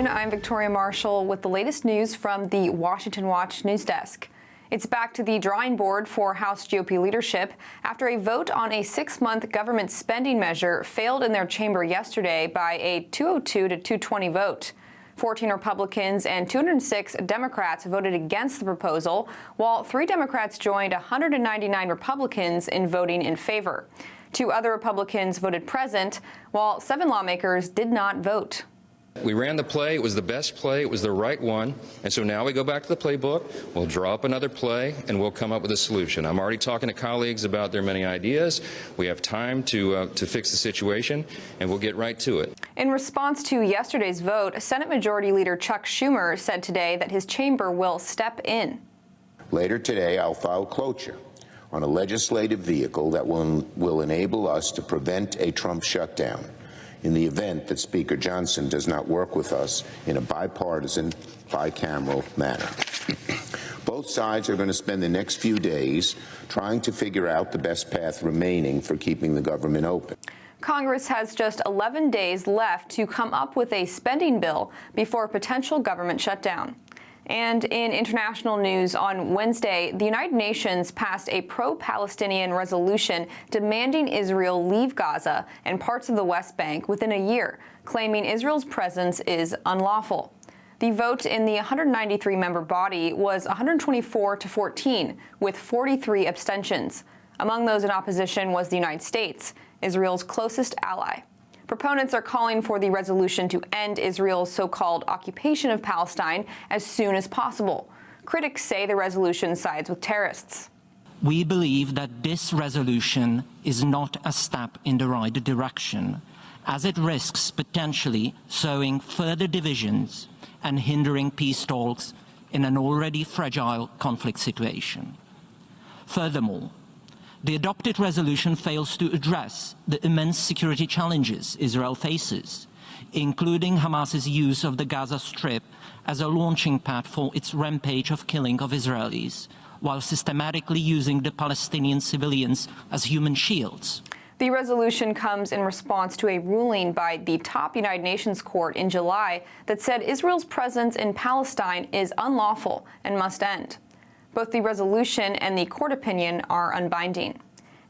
afternoon. I'm Victoria Marshall with the latest news from the Washington Watch news desk. It's back to the drawing board for House GOP leadership after a vote on a 6-month government spending measure failed in their chamber yesterday by a 202 to 220 vote. 14 Republicans and 206 Democrats voted against the proposal, while 3 Democrats joined 199 Republicans in voting in favor. 2 other Republicans voted present, while 7 lawmakers did not vote. We ran the play. It was the best play. It was the right one. And so now we go back to the playbook. We'll draw up another play, and we'll come up with a solution. I'm already talking to colleagues about their many ideas. We have time to fix the situation, and we'll get right to it. In response to yesterday's vote, Senate Majority Leader Chuck Schumer said today that his chamber will step in. Later today, I'll file cloture on a legislative vehicle that will enable us to prevent a Trump shutdown in the event that Speaker Johnson does not work with us in a bipartisan, bicameral manner. Both sides are going to spend the next few days trying to figure out the best path remaining for keeping the government open. Congress has just 11 days left to come up with a spending bill before a potential government shutdown. And in international news, on Wednesday, the United Nations passed a pro-Palestinian resolution demanding Israel leave Gaza and parts of the West Bank within a year, claiming Israel's presence is unlawful. The vote in the 193-member body was 124 to 14, with 43 abstentions. Among those in opposition was the United States, Israel's closest ally. Proponents are calling for the resolution to end Israel's so-called occupation of Palestine as soon as possible. Critics say the resolution sides with terrorists. We believe that this resolution is not a step in the right direction, as it risks potentially sowing further divisions and hindering peace talks in an already fragile conflict situation. Furthermore, the adopted resolution fails to address the immense security challenges Israel faces, including Hamas's use of the Gaza Strip as a launching pad for its rampage of killing of Israelis, while systematically using the Palestinian civilians as human shields. The resolution comes in response to a ruling by the top United Nations court in July that said Israel's presence in Palestine is unlawful and must end. Both the resolution and the court opinion are unbinding.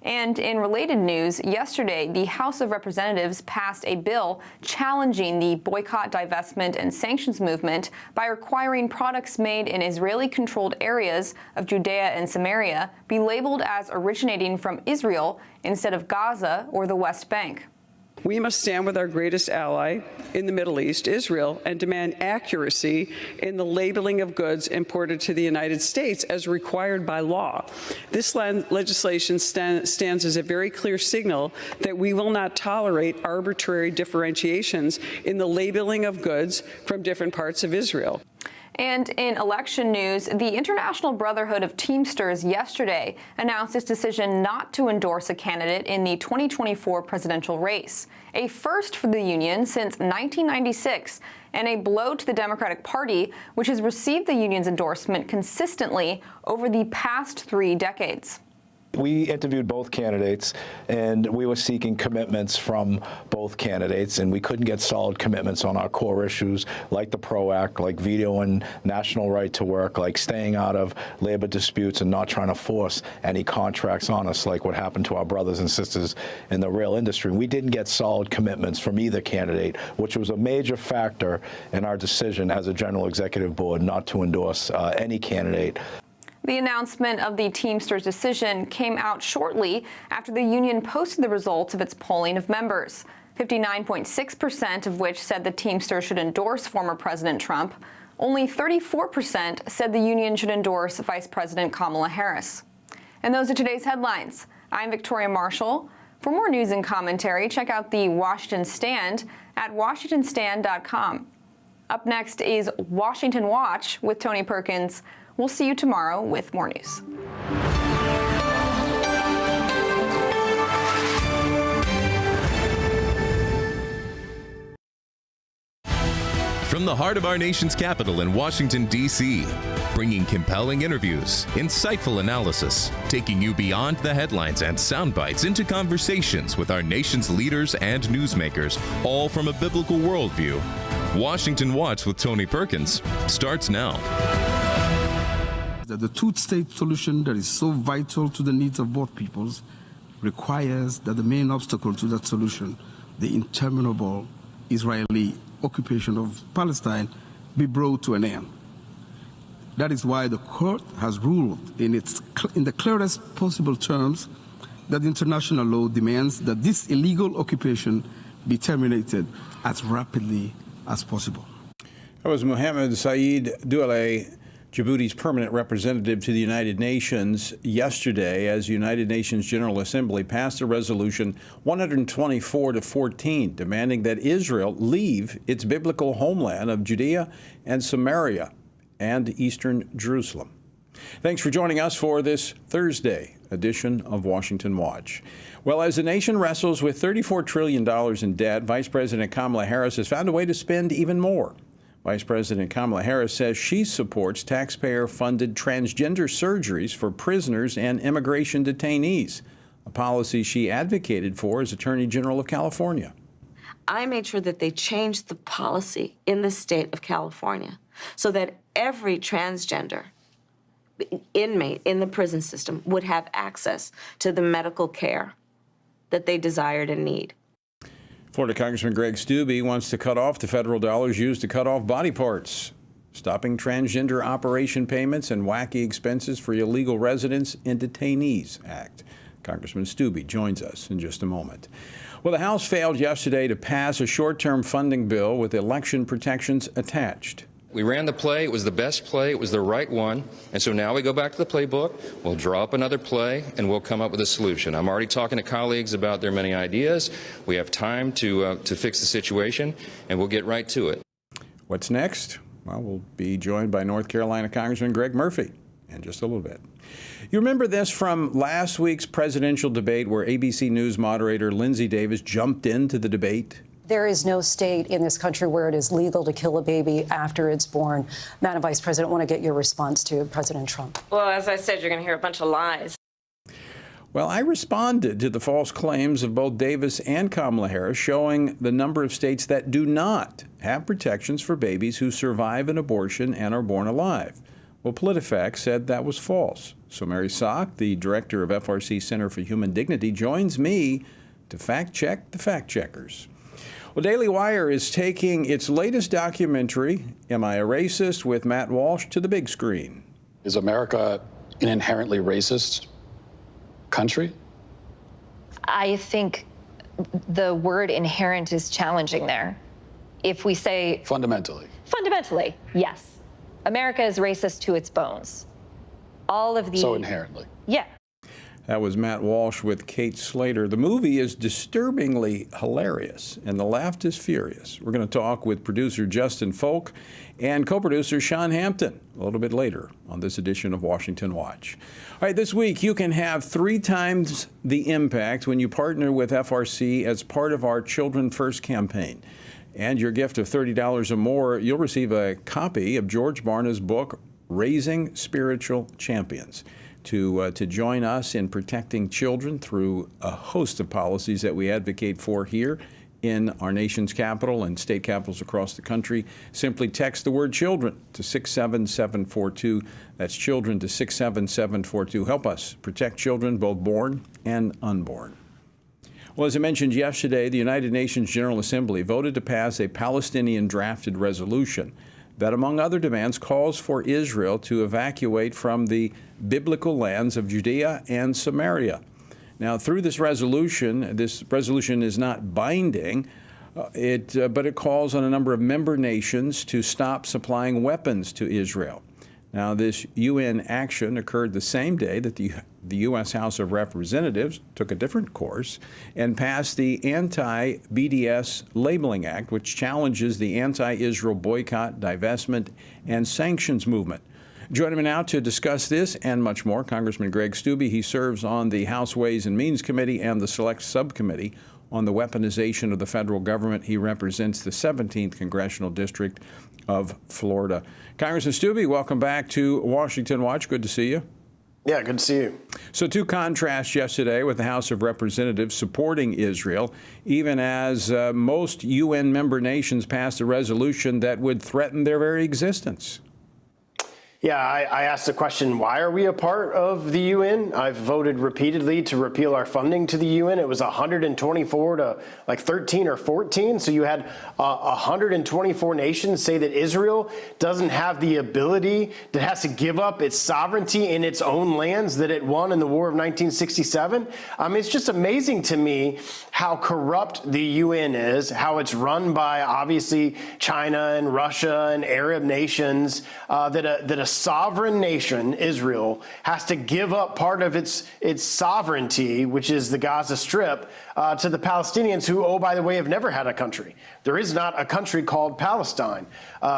And in related news, yesterday, the House of Representatives passed a bill challenging the boycott, divestment, and sanctions movement by requiring products made in Israeli-controlled areas of Judea and Samaria be labeled as originating from Israel instead of Gaza or the West Bank. We must stand with our greatest ally in the Middle East, Israel, and demand accuracy in the labeling of goods imported to the United States as required by law. This legislation stands as a very clear signal that we will not tolerate arbitrary differentiations in the labeling of goods from different parts of Israel. And in election news, the International Brotherhood of Teamsters yesterday announced its decision not to endorse a candidate in the 2024 presidential race, a first for the union since 1996, and a blow to the Democratic Party, which has received the union's endorsement consistently over the past 3 decades. We interviewed both candidates, and we were seeking commitments from both candidates, and we couldn't get solid commitments on our core issues like the PRO Act, like vetoing national right to work, like staying out of labor disputes and not trying to force any contracts on us like what happened to our brothers and sisters in the rail industry. We didn't get solid commitments from either candidate, which was a major factor in our decision as a General Executive Board not to endorse any candidate. The announcement of the Teamsters' decision came out shortly after the union posted the results of its polling of members, 59.6% of which said the Teamsters should endorse former President Trump. Only 34% said the union should endorse Vice President Kamala Harris. And those are today's headlines. I'm Victoria Marshall. For more news and commentary, check out the Washington Stand at WashingtonStand.com. Up next is Washington Watch with Tony Perkins. We'll see you tomorrow with more news. From the heart of our nation's capital in Washington, D.C., bringing compelling interviews, insightful analysis, taking you beyond the headlines and sound bites into conversations with our nation's leaders and newsmakers, all from a biblical worldview. Washington Watch with Tony Perkins starts now. The two-state solution that is so vital to the needs of both peoples requires that the main obstacle to that solution, the interminable Israeli occupation of Palestine, be brought to an end. That is why the court has ruled in the clearest possible terms that international law demands that this illegal occupation be terminated as rapidly as possible. That was Mohammed Saeed Douale, Djibouti's permanent representative to the United Nations, yesterday as the United Nations General Assembly passed a resolution 124-14 demanding that Israel leave its biblical homeland of Judea and Samaria and eastern Jerusalem. Thanks for joining us for this Thursday edition of Washington Watch. Well, as the nation wrestles with $34 trillion in debt, Vice President Kamala Harris has found a way to spend even more. Vice President Kamala Harris says she supports taxpayer-funded transgender surgeries for prisoners and immigration detainees, a policy she advocated for as Attorney General of California. I made sure that they changed the policy in the state of California so that every transgender inmate in the prison system would have access to the medical care that they desired and need. Florida Congressman Greg Steube wants to cut off the federal dollars used to cut off body parts, stopping transgender operation payments and wacky expenses for illegal residents and detainees act. Congressman Steube joins us in just a moment. Well, the House failed yesterday to pass a short-term funding bill with election protections attached. We ran the play. It was the best play. It was the right one. And so now we go back to the playbook. We'll draw up another play, and we'll come up with a solution. I'm already talking to colleagues about their many ideas. We have time to fix the situation, and we'll get right to it. What's next? Well, we'll be joined by North Carolina Congressman Greg Murphy in just a little bit. You remember this from last week's presidential debate where ABC News moderator Lindsay Davis jumped into the debate? There is no state in this country where it is legal to kill a baby after it's born. Madam Vice President, I want to get your response to President Trump. Well, as I said, you're going to hear a bunch of lies. Well, I responded to the false claims of both Davis and Kamala Harris, showing the number of states that do not have protections for babies who survive an abortion and are born alive. Well, PolitiFact said that was false. So Mary Sock, the director of FRC Center for Human Dignity, joins me to fact-check the fact-checkers. Well, Daily Wire is taking its latest documentary, Am I a Racist?, with Matt Walsh to the big screen. Is America an inherently racist country? I think the word inherent is challenging there. If we say... Fundamentally, yes. America is racist to its bones. All of the... So inherently. Yeah. That was Matt Walsh with Kate Slater. The movie is disturbingly hilarious, and the left is furious. We're going to talk with producer Justin Folk and co-producer Sean Hampton a little bit later on this edition of Washington Watch. All right, this week you can have 3 times the impact when you partner with FRC as part of our Children First campaign. And your gift of $30 or more, you'll receive a copy of George Barna's book, Raising Spiritual Champions, to join us in protecting children through a host of policies that we advocate for here in our nation's capital and state capitals across the country. Simply text the word children to 67742. That's children to 67742. Help us protect children, both born and unborn. Well, as I mentioned yesterday, the United Nations General Assembly voted to pass a Palestinian-drafted resolution that, among other demands, calls for Israel to evacuate from the biblical lands of Judea and Samaria. Now, through this resolution is not binding, but it calls on a number of member nations to stop supplying weapons to Israel. Now, this UN action occurred the same day that the U.S. House of Representatives took a different course and passed the Anti-BDS Labeling Act, which challenges the anti-Israel boycott, divestment, and sanctions movement. Joining me now to discuss this and much more, Congressman Greg Steube. He serves on the House Ways and Means Committee and the Select Subcommittee on the weaponization of the federal government. He represents the 17th Congressional District of Florida. Congressman Stubbe, welcome back to Washington Watch. Good to see you. Yeah, good to see you. So two contrasts yesterday with the House of Representatives supporting Israel, even as most UN member nations passed a resolution that would threaten their very existence. Yeah, I asked the question, why are we a part of the UN? I've voted repeatedly to repeal our funding to the UN. It was 124 to like 13 or 14. So you had 124 nations say that Israel doesn't have the ability, that has to give up its sovereignty in its own lands that it won in the War of 1967. I mean, it's just amazing to me how corrupt the UN is, how it's run by obviously China and Russia and Arab nations, that a sovereign nation, Israel, has to give up part of its sovereignty, which is the Gaza Strip, to the Palestinians who, oh, by the way, have never had a country. There is not a country called Palestine.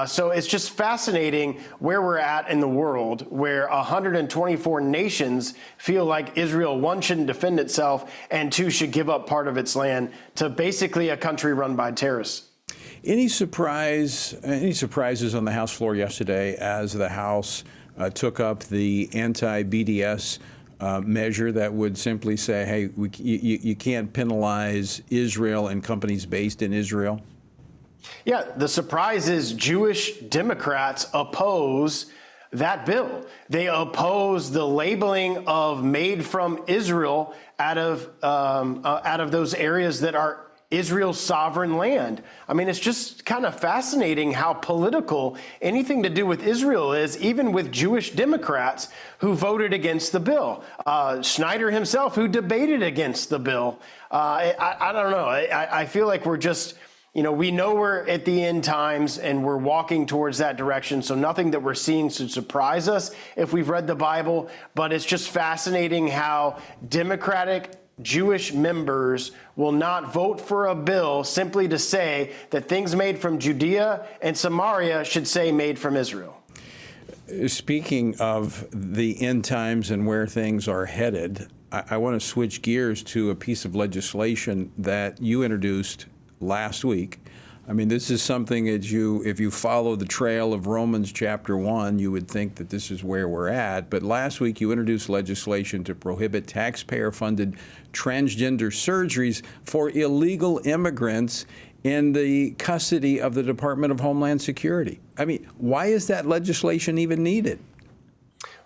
So it's just fascinating where we're at in the world, where 124 nations feel like Israel, one, shouldn't defend itself, and two, should give up part of its land to basically a country run by terrorists. Any surprises on the House floor yesterday as the House took up the anti-BDS measure that would simply say, hey, you can't penalize Israel and companies based in Israel? Yeah, the surprise is Jewish Democrats oppose that bill. They oppose the labeling of made from Israel out of those areas that are Israel's sovereign land. I mean, it's just kind of fascinating how political anything to do with Israel is, even with Jewish Democrats who voted against the bill. Schneider himself, who debated against the bill. I don't know. I feel like we're just, we know we're at the end times and we're walking towards that direction. So nothing that we're seeing should surprise us if we've read the Bible. But it's just fascinating how Democratic Jewish members will not vote for a bill simply to say that things made from Judea and Samaria should say made from Israel. Speaking of the end times and where things are headed, I want to switch gears to a piece of legislation that you introduced last week. I mean, this is something that if you follow the trail of Romans chapter 1, you would think that this is where we're at. But last week, you introduced legislation to prohibit taxpayer-funded transgender surgeries for illegal immigrants in the custody of the Department of Homeland Security. I mean, why is that legislation even needed?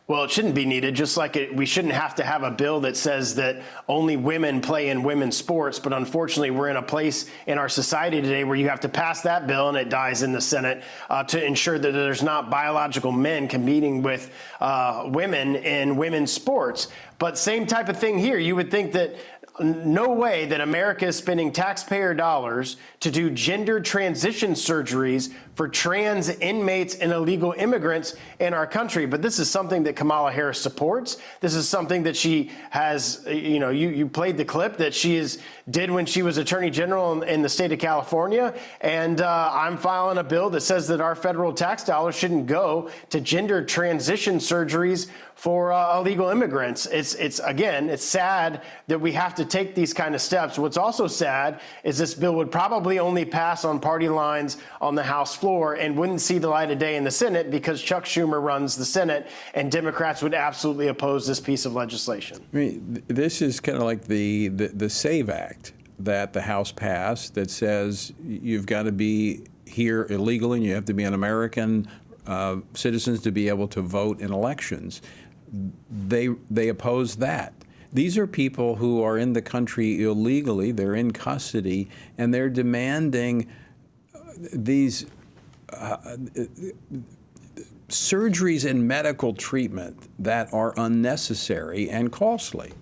Well, it shouldn't be needed, just like we shouldn't have to have a bill that says that only women play in women's sports. But unfortunately, we're in a place in our society today where you have to pass that bill and it dies in the Senate to ensure that there's not biological men competing with women in women's sports. But same type of thing here. You would think that no way that America is spending taxpayer dollars to do gender transition surgeries for trans inmates and illegal immigrants in our country. But this is something that Kamala Harris supports. This is something that she has, you played the clip that she did when she was Attorney General in the state of California. And I'm filing a bill that says that our federal tax dollars shouldn't go to gender transition surgeries for illegal immigrants. It's sad that we have to take these kind of steps. What's also sad is this bill would probably only pass on party lines on the House floor and wouldn't see the light of day in the Senate because Chuck Schumer runs the Senate and Democrats would absolutely oppose this piece of legislation. I mean, this is kind of like the SAVE Act that the House passed that says you've got to be here illegally and you have to be an American citizens to be able to vote in elections. They oppose that. These are people who are in the country illegally, they're in custody, and they're demanding these surgeries and medical treatment that are unnecessary and costly.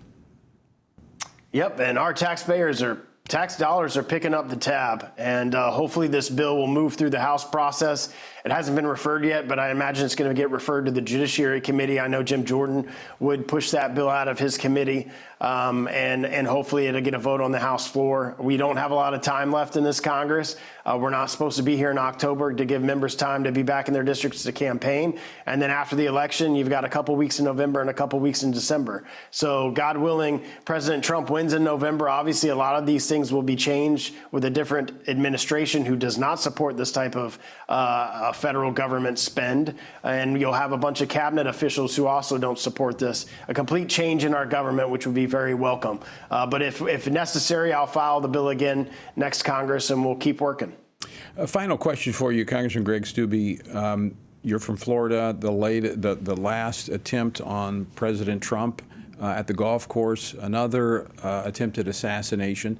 Yep, and our tax dollars are picking up the tab, and hopefully this bill will move through the House process. It hasn't been referred yet, but I imagine it's going to get referred to the Judiciary Committee. I know Jim Jordan would push that bill out of his committee. and hopefully it'll get a vote on the House floor. We don't have a lot of time left in this Congress. We're not supposed to be here in October to give members time to be back in their districts to campaign. And then after the election, you've got a couple weeks in November and a couple weeks in December. So God willing, President Trump wins in November. Obviously, a lot of these things will be changed with a different administration who does not support this type of federal government spend. And you'll have a bunch of cabinet officials who also don't support this. A complete change in our government, which would be very welcome. But if necessary, I'll file the bill again next Congress and we'll keep working. A final question for you, Congressman Greg Steube. You're from Florida. The last attempt on President Trump at the golf course, another attempted assassination.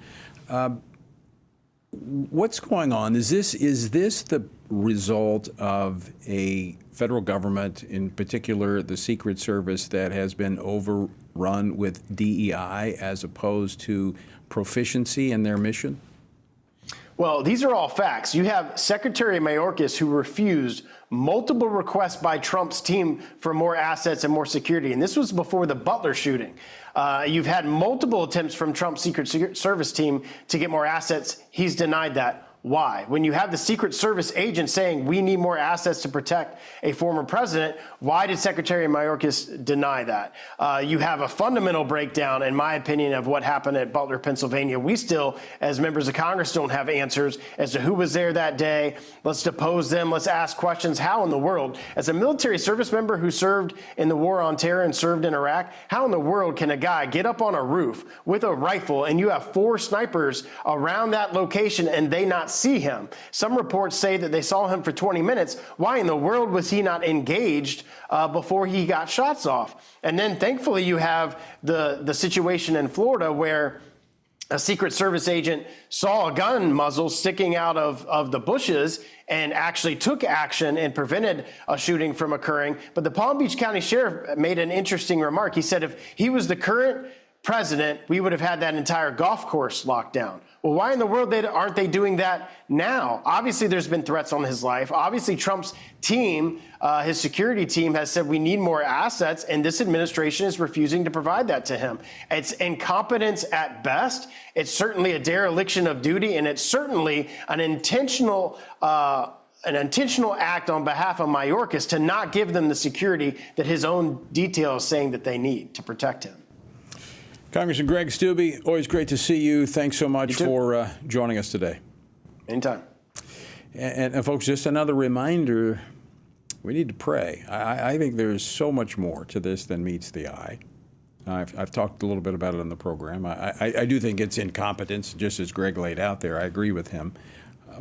What's going on? Is this the result of a federal government, in particular the Secret Service, that has been overrun with DEI as opposed to proficiency in their mission? Well, these are all facts. You have Secretary Mayorkas who refused multiple requests by Trump's team for more assets and more security. And this was before the Butler shooting. You've had multiple attempts from Trump's Secret Service team to get more assets. He's denied that. Why? When you have the Secret Service agent saying we need more assets to protect a former president, why did Secretary Mayorkas deny that? You have a fundamental breakdown, in my opinion, of what happened at Butler, Pennsylvania. We still, as members of Congress, don't have answers as to who was there that day. Let's depose them. Let's ask questions. How in the world, as a military service member who served in the War on Terror and served in Iraq, how in the world can a guy get up on a roof with a rifle and you have 4 snipers around that location and they not see him? Some reports say that they saw him for 20 minutes. Why in the world was he not engaged before he got shots off? And then thankfully you have the situation in Florida where a Secret Service agent saw a gun muzzle sticking out of the bushes and actually took action and prevented a shooting from occurring. But the Palm Beach County Sheriff made an interesting remark. He said if he was the current president, we would have had that entire golf course locked down. Well, why in the world aren't they doing that now? Obviously, there's been threats on his life. Obviously, Trump's team, his security team, has said we need more assets, and this administration is refusing to provide that to him. It's incompetence at best. It's certainly a dereliction of duty, and it's certainly an intentional act on behalf of Mayorkas to not give them the security that his own detail is saying that they need to protect him. Congressman Greg Steube, always great to see you. Thanks so much for joining us today. Anytime. And folks, just another reminder, we need to pray. I think there's so much more to this than meets the eye. I've talked a little bit about it on the program. I do think it's incompetence, just as Greg laid out there. I agree with him.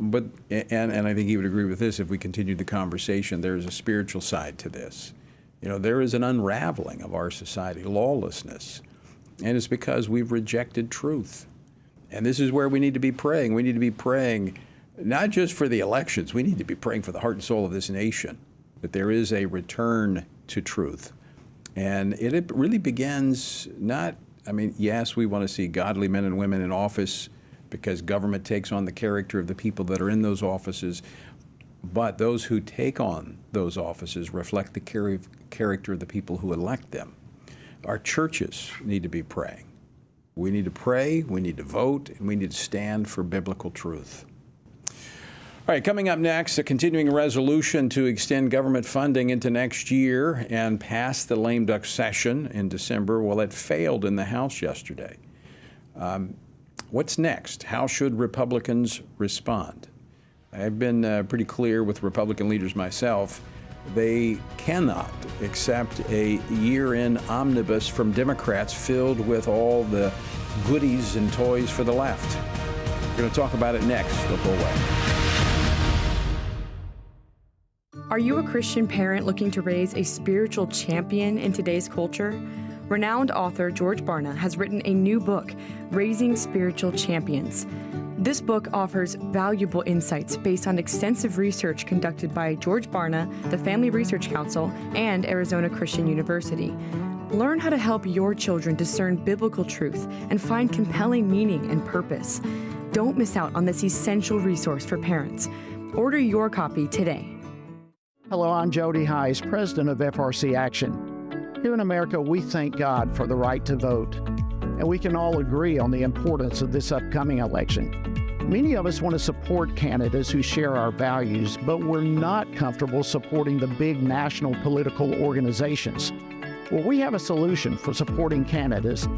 But I think he would agree with this if we continued the conversation. There's a spiritual side to this. You know, there is an unraveling of our society, lawlessness. And it's because we've rejected truth. And this is where we need to be praying. We need to be praying not just for the elections. We need to be praying for the heart and soul of this nation, that there is a return to truth. And it really begins yes, we want to see godly men and women in office because government takes on the character of the people that are in those offices. But those who take on those offices reflect the character of the people who elect them. Our churches need to be praying. We need to pray, we need to vote, and we need to stand for biblical truth. All right, coming up next, a continuing resolution to extend government funding into next year and pass the lame duck session in December. Well, it failed in the House yesterday. What's next? How should Republicans respond? I've been pretty clear with Republican leaders myself. They cannot accept a year-end omnibus from Democrats filled with all the goodies and toys for the left. We're going to talk about it next. Don't go away. Are you a Christian parent looking to raise a spiritual champion in today's culture? Renowned author George Barna has written a new book, Raising Spiritual Champions. This book offers valuable insights based on extensive research conducted by George Barna, the Family Research Council, and Arizona Christian University. Learn how to help your children discern biblical truth and find compelling meaning and purpose. Don't miss out on this essential resource for parents. Order your copy today. Hello, I'm Jody Heiss, president of FRC Action. Here in America, we thank God for the right to vote. and we can all agree on the importance of this upcoming election. Many of us want to support candidates who share our values, but we're not comfortable supporting the big national political organizations. Well, we have a solution for supporting candidates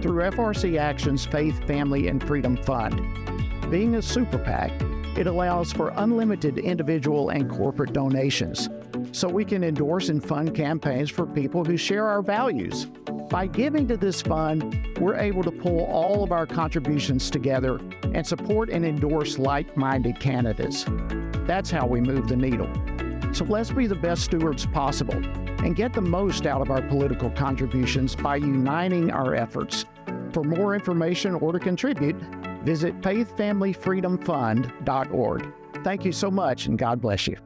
through FRC Action's Faith, Family, and Freedom Fund. Being a super PAC, it allows for unlimited individual and corporate donations, so we can endorse and fund campaigns for people who share our values. By giving to this fund, we're able to pull all of our contributions together and support and endorse like-minded candidates. That's how we move the needle. So let's be the best stewards possible and get the most out of our political contributions by uniting our efforts. For more information or to contribute, visit faithfamilyfreedomfund.org. Thank you so much, and God bless you.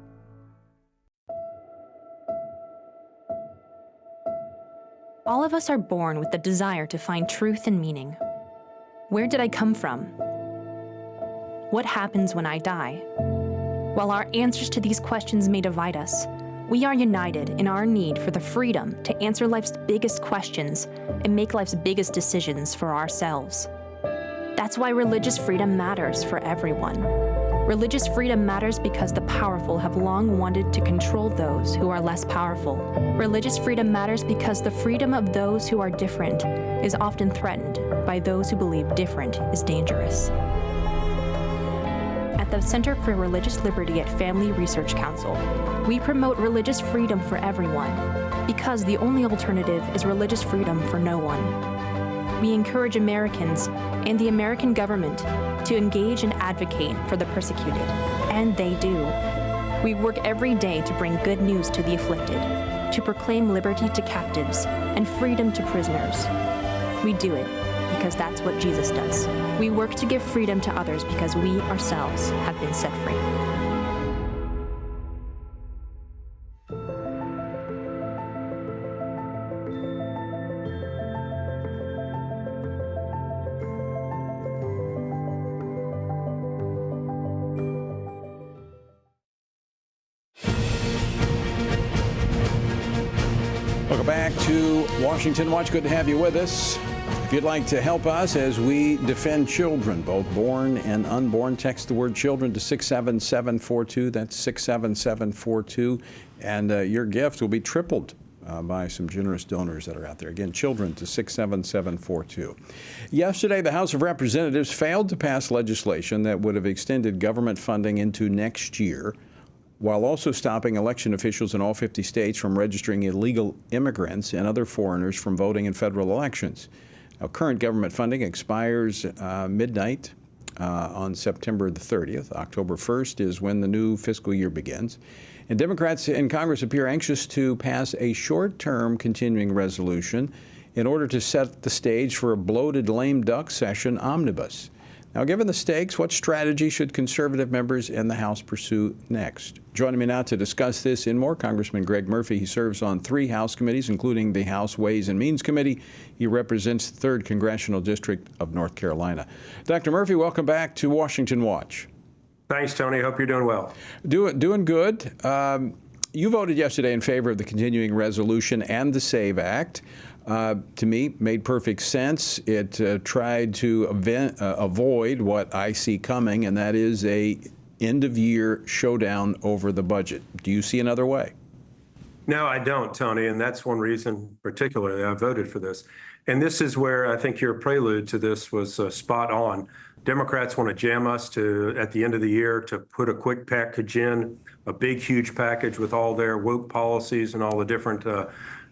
All of us are born with the desire to find truth and meaning. Where did I come from? What happens when I die? While our answers to these questions may divide us, we are united in our need for the freedom to answer life's biggest questions and make life's biggest decisions for ourselves. That's why religious freedom matters for everyone. Religious freedom matters because the powerful have long wanted to control those who are less powerful. Religious freedom matters because the freedom of those who are different is often threatened by those who believe different is dangerous. At the Center for Religious Liberty at Family Research Council, we promote religious freedom for everyone because the only alternative is religious freedom for no one. We encourage Americans and the American government to engage and advocate for the persecuted, and they do. We work every day to bring good news to the afflicted, to proclaim liberty to captives and freedom to prisoners. We do it because that's what Jesus does. We work to give freedom to others because we ourselves have been set free. Welcome back to Washington Watch. Good to have you with us. If you'd like to help us as we defend children, both born and unborn, text the word children to 67742. That's 67742. And your gift will be tripled by some generous donors that are out there. Again, children to 67742. Yesterday, the House of Representatives failed to pass legislation that would have extended government funding into next year, while also stopping election officials in all 50 states from registering illegal immigrants and other foreigners from voting in federal elections. Now, current government funding expires midnight on September the 30th. October 1st is when the new fiscal year begins. And Democrats in Congress appear anxious to pass a short-term continuing resolution in order to set the stage for a bloated lame duck session omnibus. Now, given the stakes, what strategy should conservative members in the House pursue next? Joining me now to discuss this and more, Congressman Greg Murphy. He serves on 3 House committees, including the House Ways and Means Committee. He represents the 3rd Congressional District of North Carolina. Dr. Murphy, welcome back to Washington Watch. Thanks, Tony. Hope you're doing well. Doing good. You voted yesterday in favor of the continuing resolution and the SAVE Act. To me, made perfect sense. It tried to avoid what I see coming, and that is a end-of-year showdown over the budget. Do you see another way? No, I don't, Tony, and that's one reason particularly I voted for this. And this is where I think your prelude to this was spot on. Democrats want to jam us to, at the end of the year, to put a quick package in, a big, huge package with all their woke policies and all the different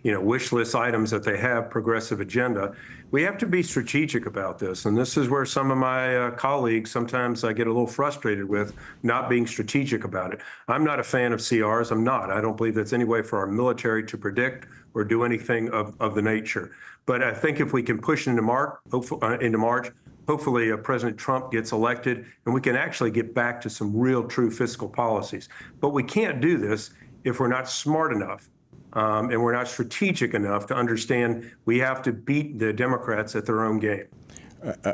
wish list items that they have, progressive agenda. We have to be strategic about this. And this is where some of my colleagues, sometimes I get a little frustrated with not being strategic about it. I'm not a fan of CRs. I'm not. I don't believe that's any way for our military to predict or do anything of the nature. But I think if we can push into March, hopefully President Trump gets elected and we can actually get back to some real, true fiscal policies. But we can't do this if we're not smart enough. And we're not strategic enough to understand we have to beat the Democrats at their own game.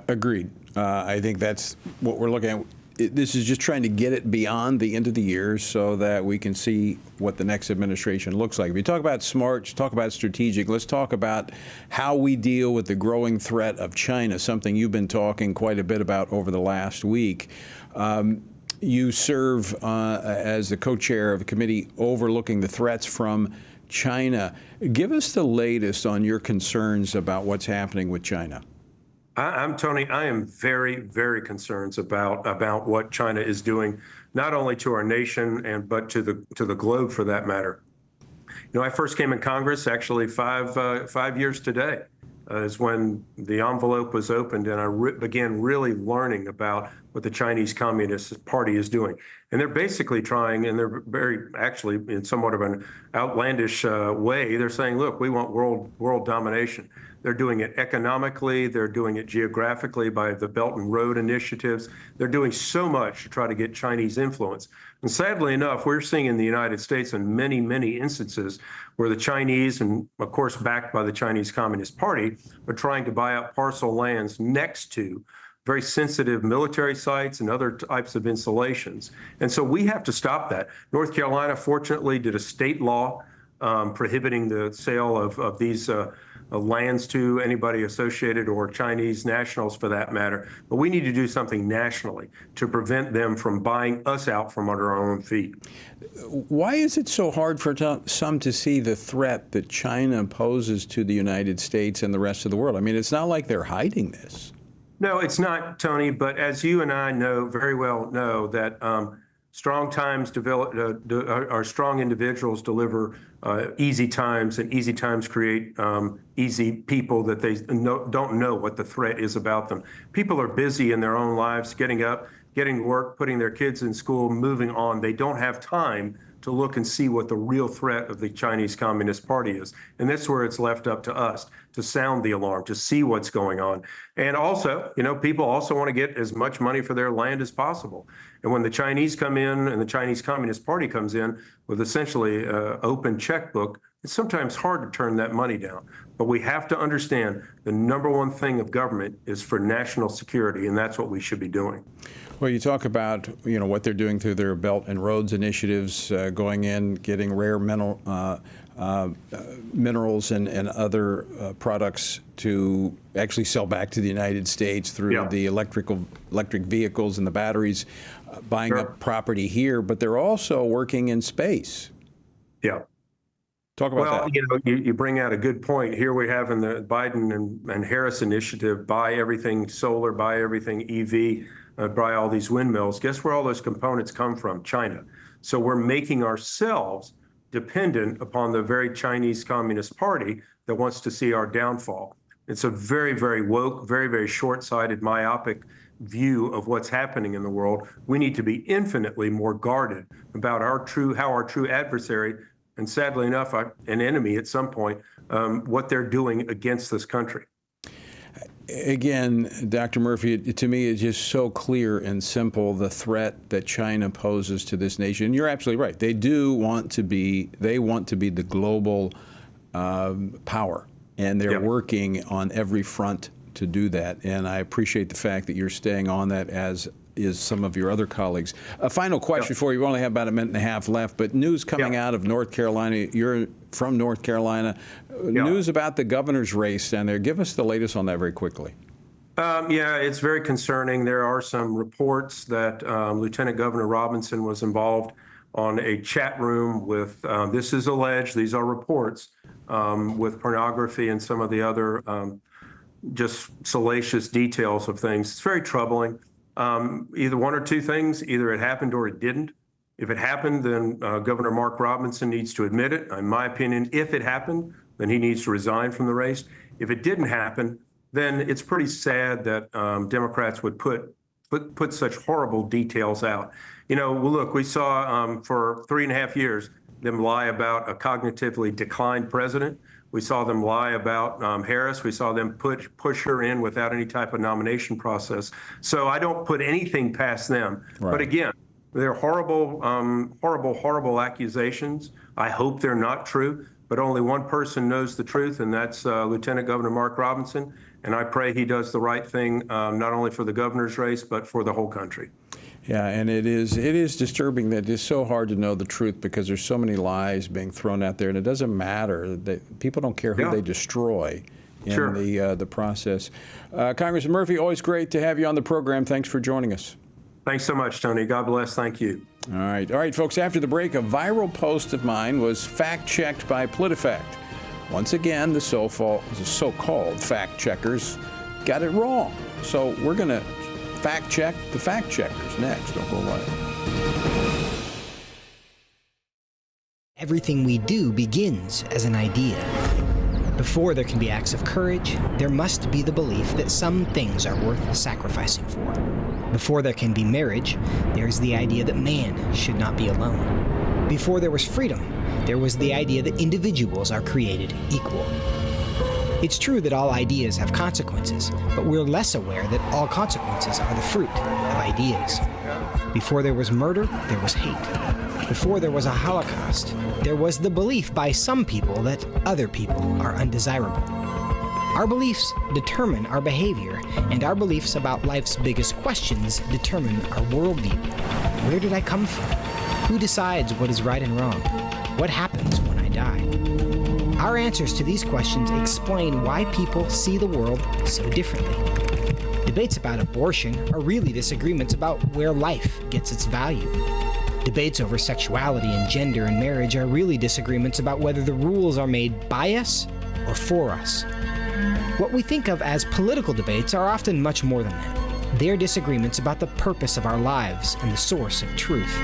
Agreed. I think that's what we're looking at. this is just trying to get it beyond the end of the year so that we can see what the next administration looks like. If you talk about smart, talk about strategic, let's talk about how we deal with the growing threat of China, something you've been talking quite a bit about over the last week. You serve as the co-chair of a committee overlooking the threats from China. Give us the latest on your concerns about what's happening with China. I'm Tony. I am very, very concerned about what China is doing, not only to our nation but to the globe for that matter. You know, I first came in Congress actually 5 years today is when the envelope was opened, and I began really learning about what the Chinese Communist Party is doing. And they're basically trying, and they're very actually in somewhat of an outlandish way, they're saying, look, we want world domination. They're doing it economically. They're doing it geographically by the Belt and Road initiatives. They're doing so much to try to get Chinese influence. And sadly enough, we're seeing in the United States in many, many instances where the Chinese, and of course backed by the Chinese Communist Party, are trying to buy up parcel lands next to very sensitive military sites and other types of installations. And so we have to stop that. North Carolina, fortunately, did a state law prohibiting the sale of these lands to anybody associated or Chinese nationals for that matter. But we need to do something nationally to prevent them from buying us out from under our own feet. Why is it so hard for some to see the threat that China poses to the United States and the rest of the world? I mean, it's not like they're hiding this. No, it's not, Tony. But as you and I very well know that strong times our strong individuals deliver easy times, and easy times create easy people that they don't know what the threat is about them. People are busy in their own lives, getting up, getting to work, putting their kids in school, moving on. They don't have time to look and see what the real threat of the Chinese Communist Party is. And that's where it's left up to us to sound the alarm, to see what's going on. And also, you know, people also want to get as much money for their land as possible. And when the Chinese come in and the Chinese Communist Party comes in with essentially an open checkbook, it's sometimes hard to turn that money down. But we have to understand the number one thing of government is for national security, and that's what we should be doing. Well, you talk about, you know, what they're doing through their Belt and Roads initiatives, going in, getting rare minerals and other products to actually sell back to the United States through the electric vehicles and the batteries, buying up property here, but they're also working in space. Yeah. Talk about that. You know, you bring out a good point. Here we have in the Biden and Harris initiative, buy everything solar, buy everything EV, buy all these windmills. Guess where all those components come from? China. So we're making ourselves dependent upon the very Chinese Communist Party that wants to see our downfall. It's a very, very woke, very, very short-sighted, myopic view of what's happening in the world. We need to be infinitely more guarded about how our true adversary, and sadly enough, an enemy at some point, what they're doing against this country. Again, Dr. Murphy, to me, it's just so clear and simple, the threat that China poses to this nation. And you're absolutely right. They want to be the global power, and they're working on every front to do that. And I appreciate the fact that you're staying on that, as is some of your other colleagues. A final question for you. We only have about a minute and a half left, but news coming out of North Carolina. You're from North Carolina. News about the governor's race down there. Give us the latest on that very quickly. Yeah, it's very concerning. There are some reports that Lieutenant Governor Robinson was involved on a chat room with, this is alleged, these are reports, with pornography and some of the other just salacious details of things. It's very troubling. Either one or two things, either it happened or it didn't. If it happened, then Governor Mark Robinson needs to admit it. In my opinion, if it happened, then he needs to resign from the race. If it didn't happen, then it's pretty sad that Democrats would put such horrible details out. You know, look, we saw for 3.5 years them lie about a cognitively declined president. We saw them lie about Harris. We saw them push her in without any type of nomination process. So I don't put anything past them. Right. But again, they're horrible, horrible accusations. I hope they're not true. But only one person knows the truth, and that's Lieutenant Governor Mark Robinson. And I pray he does the right thing, not only for the governor's race, but for the whole country. Yeah, and it is disturbing that it's so hard to know the truth because there's so many lies being thrown out there, and it doesn't matter. People don't care who they destroy in the process. Congressman Murphy, always great to have you on the program. Thanks for joining us. Thanks so much, Tony. God bless. Thank you. All right, folks. After the break, a viral post of mine was fact-checked by PolitiFact. Once again, the so-called fact-checkers got it wrong. So we're going to fact-check the fact-checkers next. Don't go away. Everything we do begins as an idea. Before there can be acts of courage, there must be the belief that some things are worth sacrificing for. Before there can be marriage, there's the idea that man should not be alone. Before there was freedom, there was the idea that individuals are created equal. It's true that all ideas have consequences, but we're less aware that all consequences are the fruit of ideas. Before there was murder, there was hate. Before there was a Holocaust, there was the belief by some people that other people are undesirable. Our beliefs determine our behavior, and our beliefs about life's biggest questions determine our worldview. Where did I come from? Who decides what is right and wrong? What happens when I die? Our answers to these questions explain why people see the world so differently. Debates about abortion are really disagreements about where life gets its value. Debates over sexuality and gender and marriage are really disagreements about whether the rules are made by us or for us. What we think of as political debates are often much more than that. They're disagreements about the purpose of our lives and the source of truth.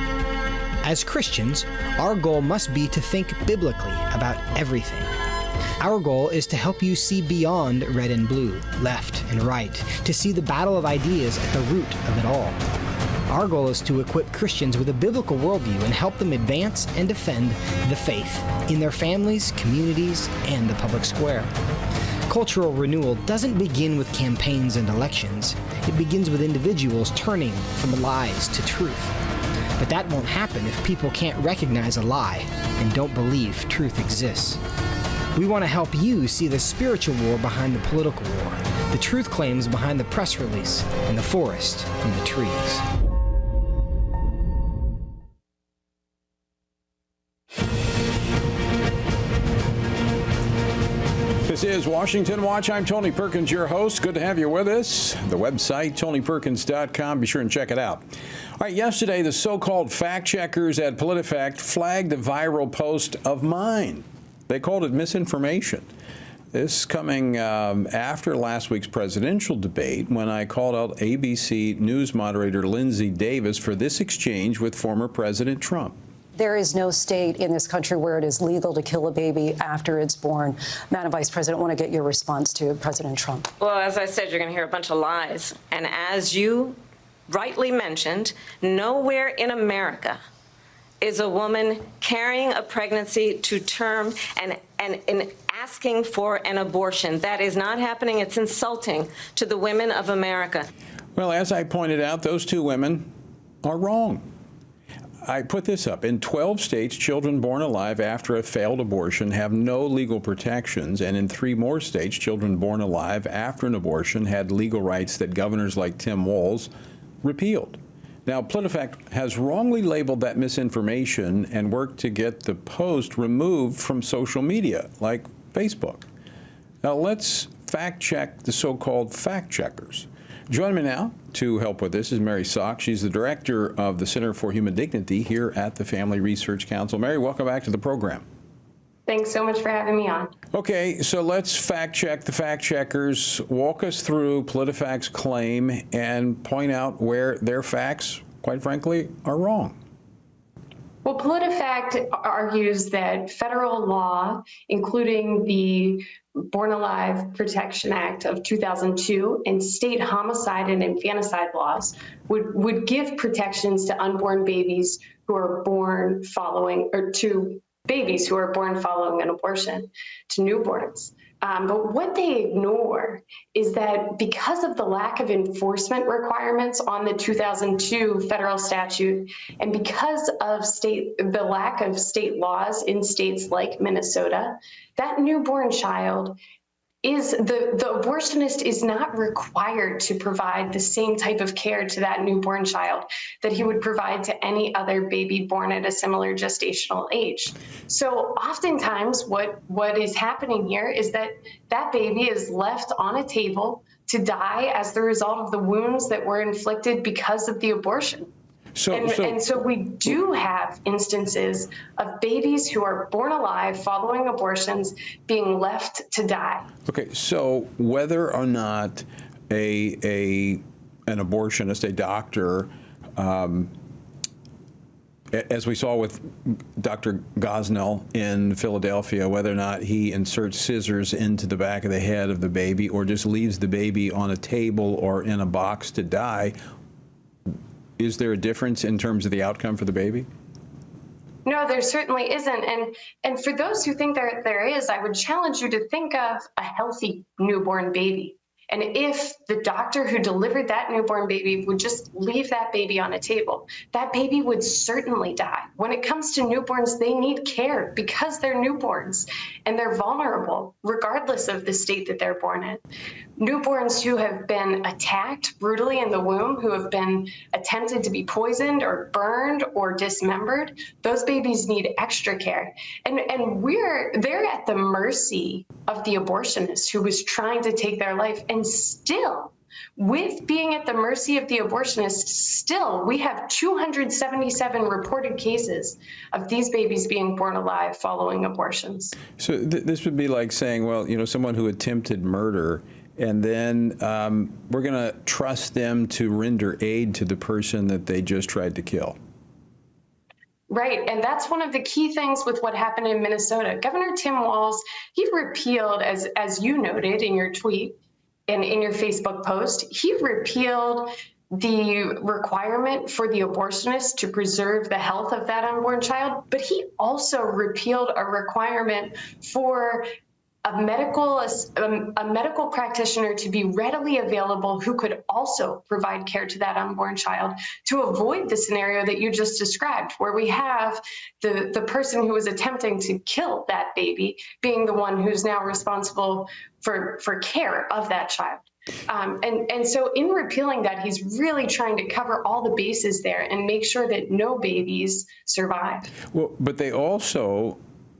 As Christians, our goal must be to think biblically about everything. Our goal is to help you see beyond red and blue, left and right, to see the battle of ideas at the root of it all. Our goal is to equip Christians with a biblical worldview and help them advance and defend the faith in their families, communities, and the public square. Cultural renewal doesn't begin with campaigns and elections. It begins with individuals turning from lies to truth. But that won't happen if people can't recognize a lie and don't believe truth exists. We want to help you see the spiritual war behind the political war, the truth claims behind the press release, and the forest from the trees. This is Washington Watch. I'm Tony Perkins, your host. Good to have you with us. The website, TonyPerkins.com. Be sure and check it out. All right, yesterday, the so-called fact-checkers at PolitiFact flagged a viral post of mine. They called it misinformation. This coming after last week's presidential debate when I called out ABC News moderator Lindsay Davis for this exchange with former President Trump. There is no state in this country where it is legal to kill a baby after it's born. Madam Vice President, I want to get your response to President Trump. Well, as I said, you're going to hear a bunch of lies. And as you rightly mentioned, nowhere in America is a woman carrying a pregnancy to term and asking for an abortion. That is not happening. It's insulting to the women of America. Well, as I pointed out, those two women are wrong. I put this up. In 12 states, children born alive after a failed abortion have no legal protections, and in 3 more states, children born alive after an abortion had legal rights that governors like Tim Walz repealed. Now, PolitiFact has wrongly labeled that misinformation and worked to get the post removed from social media, like Facebook. Now, let's fact-check the so-called fact-checkers. Joining me now to help with this is Mary Sock. She's the director of the Center for Human Dignity here at the Family Research Council. Mary, welcome back to the program. Thanks so much for having me on. Okay, so let's fact-check the fact-checkers. Walk us through PolitiFact's claim and point out where their facts, quite frankly, are wrong. Well, PolitiFact argues that federal law, including the Born Alive Protection Act of 2002 and state homicide and infanticide laws, would give protections to unborn babies who are born following, or to babies who are born following an abortion, to newborns. But what they ignore is that because of the lack of enforcement requirements on the 2002 federal statute, and because of the lack of state laws in states like Minnesota, that newborn child is the abortionist is not required to provide the same type of care to that newborn child that he would provide to any other baby born at a similar gestational age. So oftentimes what is happening here is that baby is left on a table to die as the result of the wounds that were inflicted because of the abortion. And so we do have instances of babies who are born alive following abortions being left to die. Okay, so whether or not an abortionist, a doctor, as we saw with Dr. Gosnell in Philadelphia, whether or not he inserts scissors into the back of the head of the baby or just leaves the baby on a table or in a box to die, is there a difference in terms of the outcome for the baby? No, there certainly isn't. And for those who think there is, I would challenge you to think of a healthy newborn baby. And if the doctor who delivered that newborn baby would just leave that baby on a table, that baby would certainly die. When it comes to newborns, they need care because they're newborns and they're vulnerable, regardless of the state that they're born in. Newborns who have been attacked brutally in the womb, who have been attempted to be poisoned or burned or dismembered, those babies need extra care. And they're at the mercy of the abortionist who was trying to take their life. And still, with being at the mercy of the abortionist, still we have 277 reported cases of these babies being born alive following abortions. So this would be like saying, well, you know, someone who attempted murder, and then we're going to trust them to render aid to the person that they just tried to kill. Right, and that's one of the key things with what happened in Minnesota. Governor Tim Walz, he repealed, as you noted in your tweet and in your Facebook post, he repealed the requirement for the abortionist to preserve the health of that unborn child, but he also repealed a requirement for a medical practitioner to be readily available who could also provide care to that unborn child to avoid the scenario that you just described, where we have the person who was attempting to kill that baby being the one who's now responsible for care of that child. And so in repealing that, he's really trying to cover all the bases there and make sure that no babies survive. Well, but they also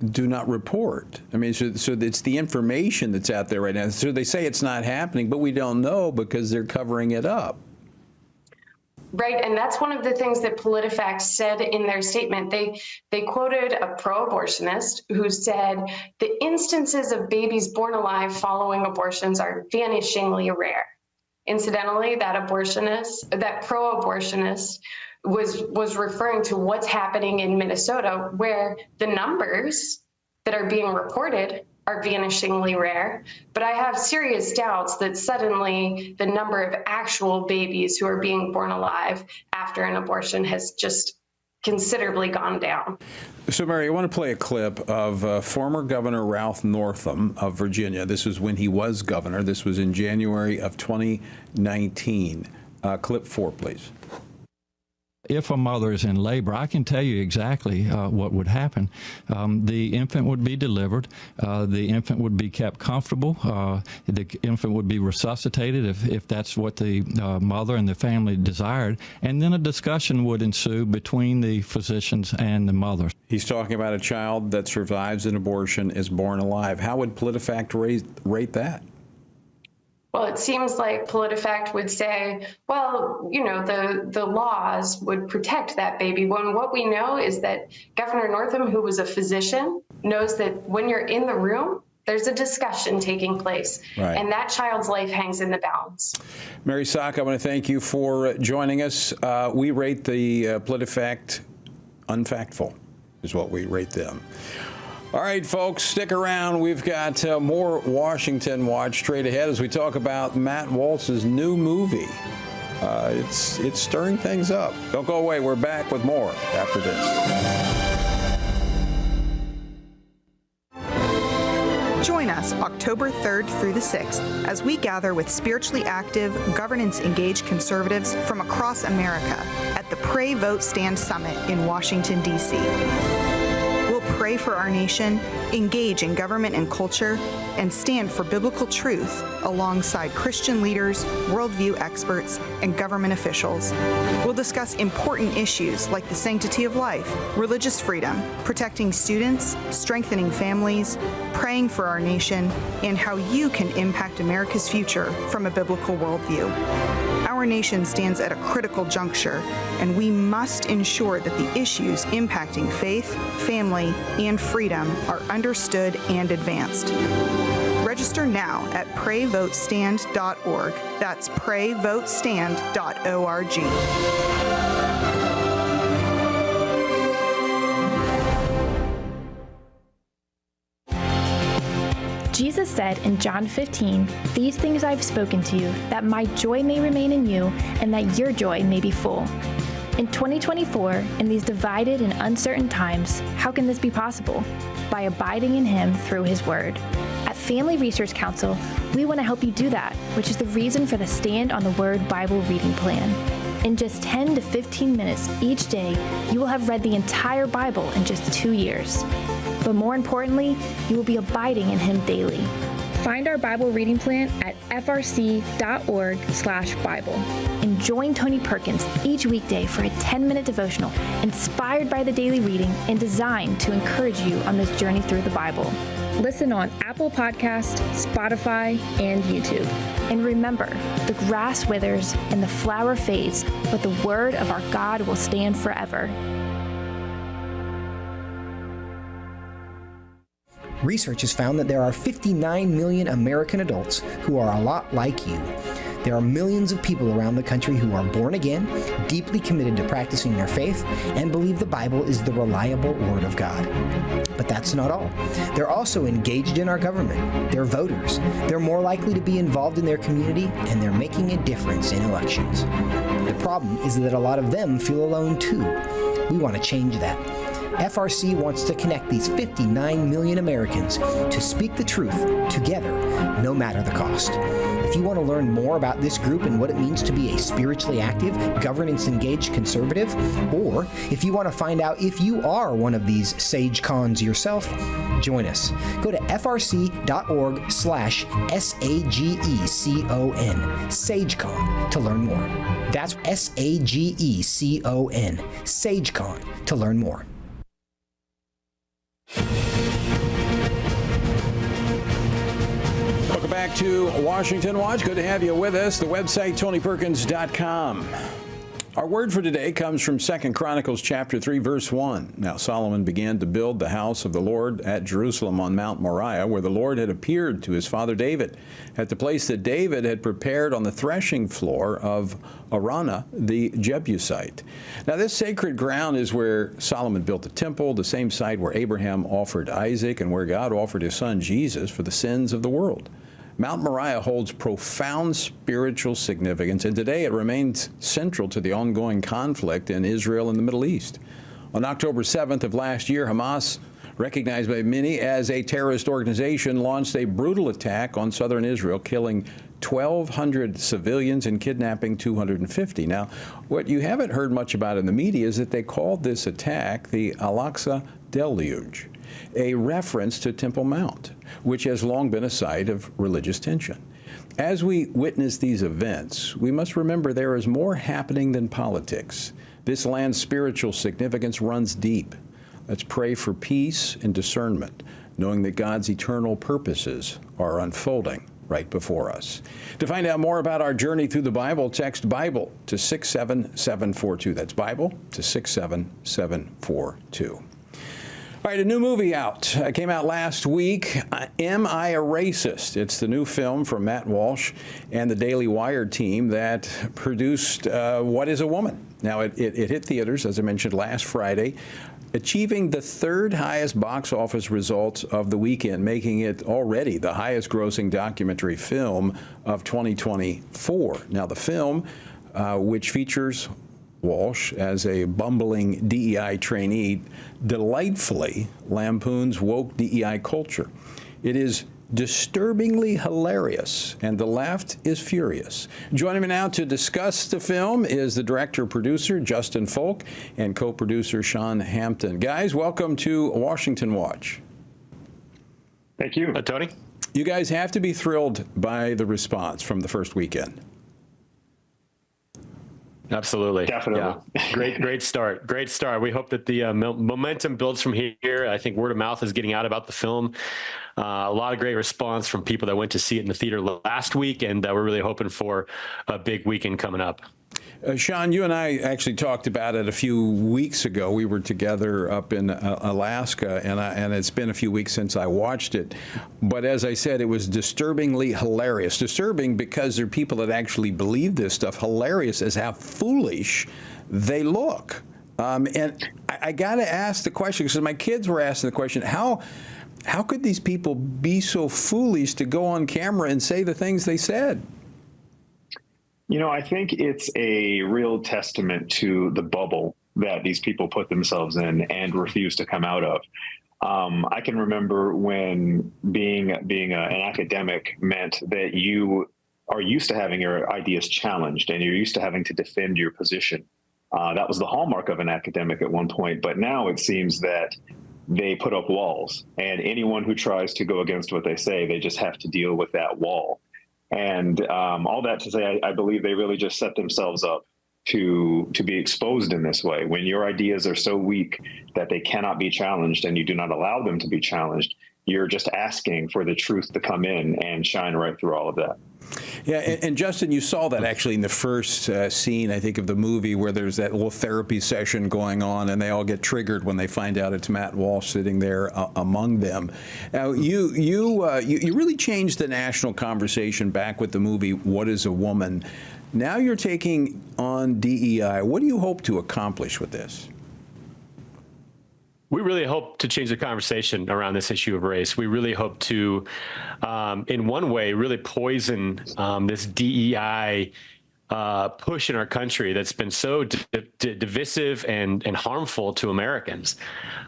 do not report. I mean, so it's the information that's out there right now. So they say it's not happening, but we don't know because they're covering it up. Right, and that's one of the things that PolitiFact said in their statement. They quoted a pro-abortionist who said the instances of babies born alive following abortions are vanishingly rare. Incidentally, that pro-abortionist was referring to what's happening in Minnesota, where the numbers that are being reported are vanishingly rare. But I have serious doubts that suddenly the number of actual babies who are being born alive after an abortion has just considerably gone down. So, Mary, I want to play a clip of former Governor Ralph Northam of Virginia. This was when he was governor. This was in January of 2019. Clip 4, please. If a mother is in labor, I can tell you exactly what would happen. The infant would be delivered. The infant would be kept comfortable. The infant would be resuscitated if that's what the mother and the family desired. And then a discussion would ensue between the physicians and the mother. He's talking about a child that survives an abortion is born alive. How would PolitiFact rate that? Well, it seems like PolitiFact would say, well, you know, the laws would protect that baby, when what we know is that Governor Northam, who was a physician, knows that when you're in the room, there's a discussion taking place, right, and that child's life hangs in the balance. Mary Sock, I want to thank you for joining us. We rate the PolitiFact unfactful, is what we rate them. All right, folks, stick around. We've got more Washington Watch straight ahead as we talk about Matt Walz's new movie. It's stirring things up. Don't go away. We're back with more after this. Join us October 3rd through the 6th as we gather with spiritually active, governance-engaged conservatives from across America at the Pray, Vote, Stand Summit in Washington, D.C. We'll pray for our nation, engage in government and culture, and stand for biblical truth alongside Christian leaders, worldview experts, and government officials. We'll discuss important issues like the sanctity of life, religious freedom, protecting students, strengthening families, praying for our nation, and how you can impact America's future from a biblical worldview. Our nation stands at a critical juncture, and we must ensure that the issues impacting faith, family, and freedom are understood and advanced. Register now at PrayVoteStand.org. That's PrayVoteStand.org. Jesus said in John 15, "These things I've spoken to you, that my joy may remain in you, and that your joy may be full." In 2024, in these divided and uncertain times, how can this be possible? By abiding in Him through His Word. At Family Research Council, we want to help you do that, which is the reason for the Stand on the Word Bible reading plan. In just 10 to 15 minutes each day, you will have read the entire Bible in just 2 years. But more importantly, you will be abiding in Him daily. Find our Bible reading plan at frc.org/Bible. And join Tony Perkins each weekday for a 10-minute devotional inspired by the daily reading and designed to encourage you on this journey through the Bible. Listen on Apple Podcasts, Spotify, and YouTube. And remember, the grass withers and the flower fades, but the word of our God will stand forever. Research has found that there are 59 million American adults who are a lot like you. There are millions of people around the country who are born again, deeply committed to practicing their faith, and believe the Bible is the reliable Word of God. But that's not all. They're also engaged in our government. They're voters. They're more likely to be involved in their community, and they're making a difference in elections. The problem is that a lot of them feel alone too. We want to change that. FRC wants to connect these 59 million Americans to speak the truth together, no matter the cost. If you want to learn more about this group and what it means to be a spiritually active, governance-engaged conservative, or if you want to find out if you are one of these sage cons yourself, join us. Go to frc.org/SAGECON, SageCon, to learn more. That's SAGECON, SageCon, to learn more. Welcome back to Washington Watch. Good to have you with us. The website, TonyPerkins.com. Our word for today comes from 2 Chronicles chapter 3, verse 1. Now Solomon began to build the house of the Lord at Jerusalem on Mount Moriah, where the Lord had appeared to his father David, at the place that David had prepared on the threshing floor of Araunah the Jebusite. Now this sacred ground is where Solomon built the temple, the same site where Abraham offered Isaac and where God offered his son Jesus for the sins of the world. Mount Moriah holds profound spiritual significance, and today it remains central to the ongoing conflict in Israel and the Middle East. On October 7th of last year, Hamas, recognized by many as a terrorist organization, launched a brutal attack on southern Israel, killing 1,200 civilians and kidnapping 250. Now, what you haven't heard much about in the media is that they called this attack the Al-Aqsa Deluge, a reference to Temple Mount, which has long been a site of religious tension. As we witness these events, we must remember there is more happening than politics. This land's spiritual significance runs deep. Let's pray for peace and discernment, knowing that God's eternal purposes are unfolding right before us. To find out more about our journey through the Bible, text Bible to 67742. That's Bible to 67742. All right, a new movie out. Came out last week, Am I a Racist? It's the new film from Matt Walsh and the Daily Wire team that produced What is a Woman? Now, it hit theaters, as I mentioned, last Friday, achieving the third highest box office results of the weekend, making it already the highest grossing documentary film of 2024. Now, the film, which features Walsh as a bumbling DEI trainee, delightfully lampoons woke DEI culture. It is disturbingly hilarious, and the left is furious. Joining me now to discuss the film is the director-producer, Justin Folk, and co-producer, Sean Hampton. Guys, welcome to Washington Watch. Thank you. Tony. You guys have to be thrilled by the response from the first weekend. Absolutely. Definitely. Yeah. Great start. Great start. We hope that the momentum builds from here. I think word of mouth is getting out about the film. A lot of great response from people that went to see it in the theater last week, and we're really hoping for a big weekend coming up. Sean, you and I actually talked about it a few weeks ago. We were together up in Alaska, and it's been a few weeks since I watched it. But as I said, it was disturbingly hilarious. Disturbing because there are people that actually believe this stuff. Hilarious as how foolish they look. And I got to ask the question, because my kids were asking the question, how could these people be so foolish to go on camera and say the things they said? You know, I think it's a real testament to the bubble that these people put themselves in and refuse to come out of. I can remember when being an academic meant that you are used to having your ideas challenged and you're used to having to defend your position. That was the hallmark of an academic at one point, but now it seems that they put up walls, and anyone who tries to go against what they say, they just have to deal with that wall. And all that to say, I believe they really just set themselves up to be exposed in this way. When your ideas are so weak that they cannot be challenged and you do not allow them to be challenged, you're just asking for the truth to come in and shine right through all of that. Yeah, and Justin, you saw that actually in the first scene, I think, of the movie, where there's that little therapy session going on, and they all get triggered when they find out it's Matt Walsh sitting there among them. Now, you really changed the national conversation back with the movie What is a Woman? Now you're taking on DEI. What do you hope to accomplish with this? We really hope to change the conversation around this issue of race. We really hope to, in one way, really poison this DEI push in our country that's been so divisive and harmful to Americans,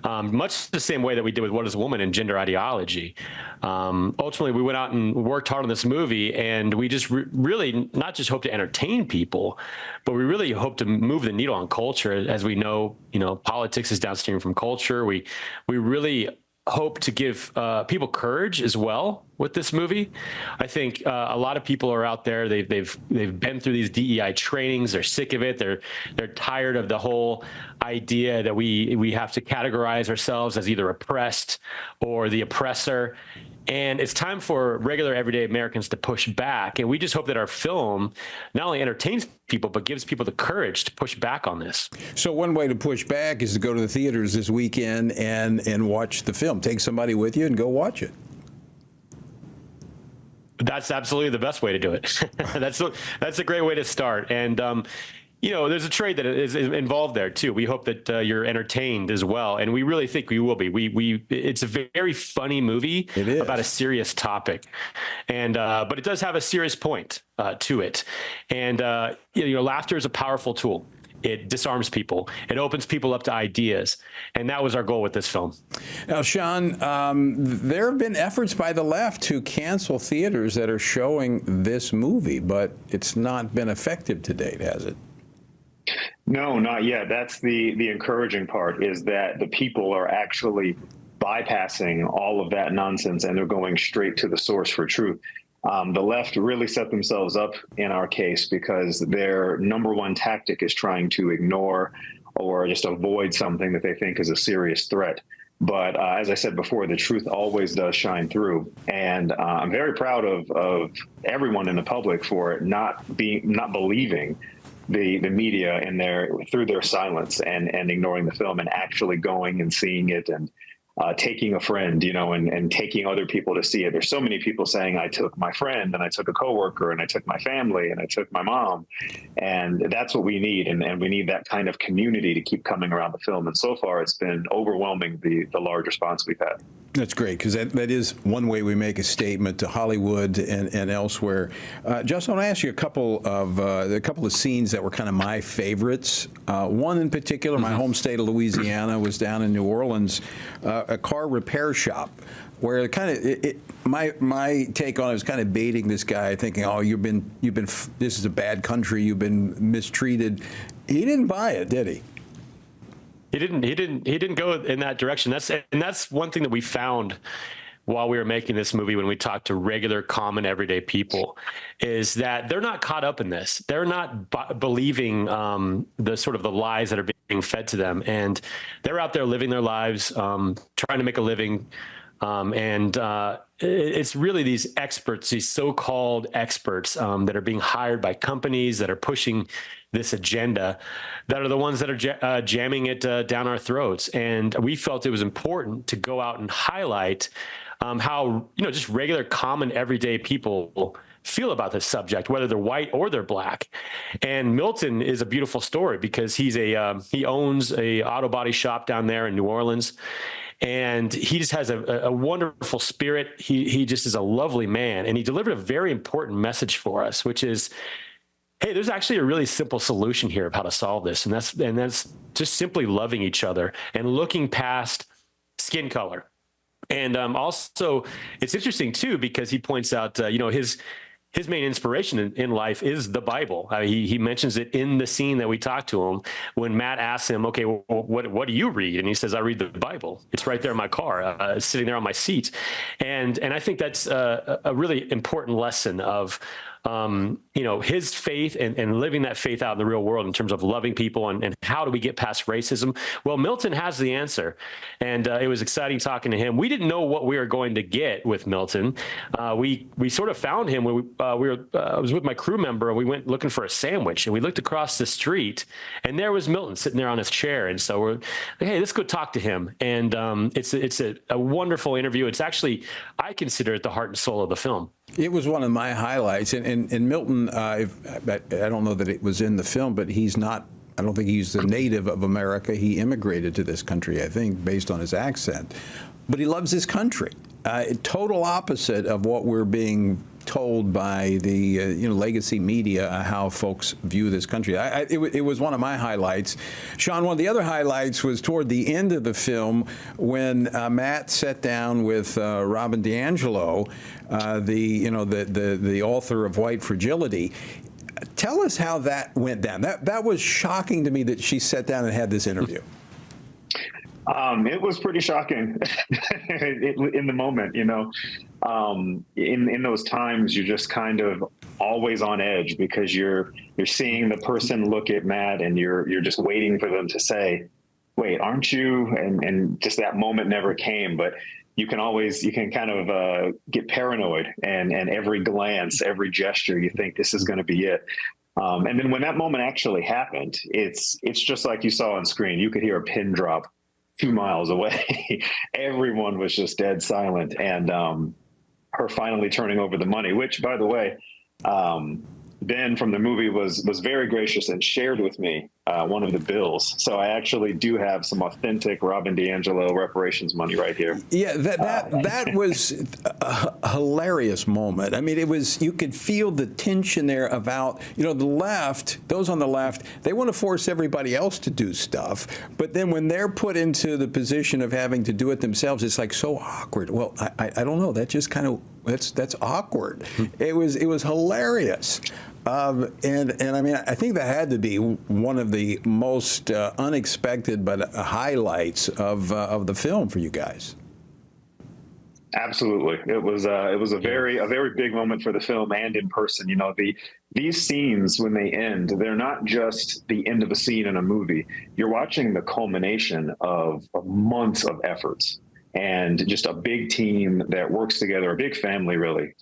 much the same way that we did with What is a Woman and gender ideology. Ultimately, we went out and worked hard on this movie, and we just really not just hope to entertain people, but we really hope to move the needle on culture. As we know, politics is downstream from culture. We really hope to give people courage as well with this movie. I think a lot of people are out there. They've been through these DEI trainings. They're sick of it. They're tired of the whole idea that we have to categorize ourselves as either oppressed or the oppressor. And it's time for regular, everyday Americans to push back. And we just hope that our film not only entertains people, but gives people the courage to push back on this. So one way to push back is to go to the theaters this weekend and watch the film. Take somebody with you and go watch it. That's absolutely the best way to do it. That's a great way to start. And, there's a trade that is involved there too. We hope that you're entertained as well, and we really think we will be. It's a very funny movie about a serious topic, and but it does have a serious point to it. And laughter is a powerful tool. It disarms people. It opens people up to ideas, and that was our goal with this film. Now, Sean, there have been efforts by the left to cancel theaters that are showing this movie, but it's not been effective to date, has it? No, not yet. That's the encouraging part, is that the people are actually bypassing all of that nonsense and they're going straight to the source for truth. The left really set themselves up in our case because their number one tactic is trying to ignore or just avoid something that they think is a serious threat. But as I said before, the truth always does shine through. And I'm very proud of everyone in the public for not believing the media through their silence and ignoring the film and actually going and seeing it and taking a friend, and taking other people to see it. There's so many people saying, I took my friend and I took a coworker and I took my family and I took my mom. And that's what we need. And we need that kind of community to keep coming around the film. And so far, it's been overwhelming, the large response we've had. That's great, because that is one way we make a statement to Hollywood and elsewhere. Justin, I want to ask you a couple of scenes that were kind of my favorites. One in particular, my home state of Louisiana, was down in New Orleans, a car repair shop, where my take on it was kind of baiting this guy, thinking, oh, this is a bad country, you've been mistreated. He didn't buy it, did he? He didn't go in that direction. That's one thing that we found while we were making this movie, when we talked to regular, common, everyday people, is that they're not caught up in this. They're not believing the sort of the lies that are being fed to them, and they're out there living their lives, trying to make a living. It's really these experts, these so-called experts that are being hired by companies that are pushing this agenda, that are the ones that are jamming it down our throats. And we felt it was important to go out and highlight how, just regular, common, everyday people feel about this subject, whether they're white or they're black. And Milton is a beautiful story because he owns a auto body shop down there in New Orleans. And he just has a wonderful spirit. He just is a lovely man. And he delivered a very important message for us, which is, hey, there's actually a really simple solution here of how to solve this. And that's just simply loving each other and looking past skin color. And also, it's interesting, too, because he points out, his main inspiration in life is the Bible. He mentions it in the scene that we talked to him when Matt asks him, okay, well, what do you read? And he says, I read the Bible. It's right there in my car, sitting there on my seat. And I think that's a really important lesson of, his faith and living that faith out in the real world in terms of loving people and how do we get past racism? Well, Milton has the answer. And it was exciting talking to him. We didn't know what we were going to get with Milton. We sort of found him when I was with my crew member and we went looking for a sandwich and we looked across the street and there was Milton sitting there on his chair. And so we're like, hey, let's go talk to him. And it's a wonderful interview. It's actually, I consider it the heart and soul of the film. It was one of my highlights. And Milton, I don't know that it was in the film, but I don't think he's the native of America. He immigrated to this country, I think, based on his accent. But he loves his country. Total opposite of what we're being told by the legacy media, how folks view this country. It was one of my highlights. Sean, one of the other highlights was toward the end of the film when Matt sat down with Robin DiAngelo, the author of White Fragility. Tell us how that went down. That was shocking to me that she sat down and had this interview. It was pretty shocking in the moment, in those times, you're just kind of always on edge because you're seeing the person look at Matt and you're just waiting for them to say, wait, aren't you? And just that moment never came, but you can kind of get paranoid and every glance, every gesture, you think this is going to be it. And then when that moment actually happened, it's just like you saw on screen. You could hear a pin drop 2 miles away. Everyone was just dead silent. And her finally turning over the money, which, by the way, Ben from the movie was very gracious and shared with me one of the bills. So I actually do have some authentic Robin DiAngelo reparations money right here. Yeah, that was a hilarious moment. I mean, you could feel the tension there about, the left, those on the left, they want to force everybody else to do stuff. But then when they're put into the position of having to do it themselves, it's like so awkward. Well, I don't know. That just kind of, that's awkward. It was hilarious. And I mean, I think that had to be one of the most unexpected but highlights of the film for you guys. Absolutely, it was a very big moment for the film and in person. These scenes when they end, they're not just the end of a scene in a movie. You're watching the culmination of months of efforts. And just a big team that works together, a big family, really.